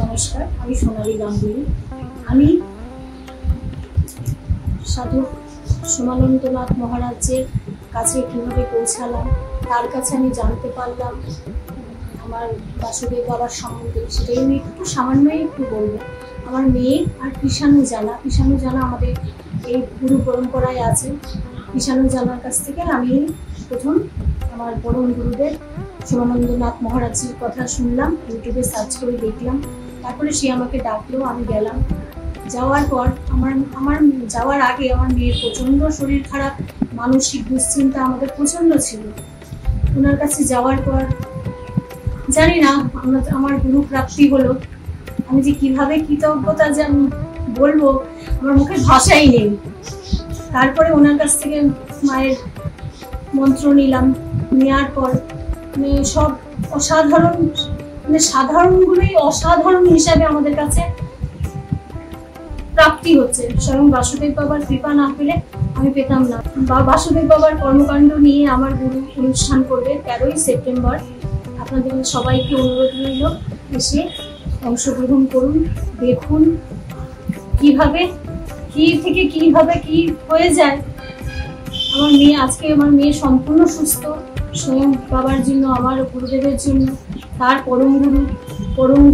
নমস্কার, আমি সোনালী গাঙ্গুলি। আমি সাধক সোমানন্দনাথ মহারাজের কাছে কীভাবে পৌঁছালাম, তার কাছে আমি জানতে পারলাম আমার বাসুদেব বাবার সম্বন্ধে। সেটাই আমি সামান্যই একটু বলবো। আমার মেয়ে আর কৃষাণু জানা আমাদের এই গুরু পরম্পরায় আছে। কৃষাণু জানার কাছ থেকে আমি প্রথম আমার পরম গুরুদেব সোমানন্দনাথ মহারাজের কথা শুনলাম, ইউটিউবে সার্চ করে দেখলাম। তারপরে সে আমাকে ডাকলো, আমি গেলাম। যাওয়ার পর আমার যাওয়ার আগে আমার মেয়ের প্রচণ্ড শরীর খারাপ, মানসিক দুশ্চিন্তা আমাদের প্রচণ্ড ছিল। ওনার কাছে যাওয়ার পর জানি না আমার গুরু প্রাপ্তি হলো। আমি যে কিভাবে কৃতজ্ঞতা যে আমি বলবো, আমার মুখে ভাষাই নেই। তারপরে ওনার কাছ থেকে মায়ের মন্ত্র নিলাম, নেওয়ার পর সব অসাধারণ, সাধারণগুলোই অসাধারণ হিসাবে আমাদের কাছে প্রাপ্তি হচ্ছে। স্বয়ং বাসুদেব বাবার কৃপা না পেলে আমি পেতাম না। বাসুদেব বাবার কর্মকাণ্ড নিয়ে আমার গুরু অনুষ্ঠান করবে 13ই সেপ্টেম্বর। আপনাদের সবাইকে অনুরোধ রইল, এসে অংশগ্রহণ করুন, দেখুন কিভাবে কি থেকে কিভাবে কি হয়ে যায়। আমার মেয়ে সম্পূর্ণ সুস্থ, স্বয়ং বাবার জন্য, আমার গুরুদেবের জন্য, তার পরম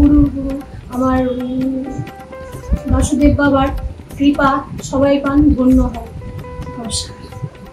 গুরু আমার বাসুদেব বাবার কৃপা সবাই পান, ধন্য হয়। নমস্কার।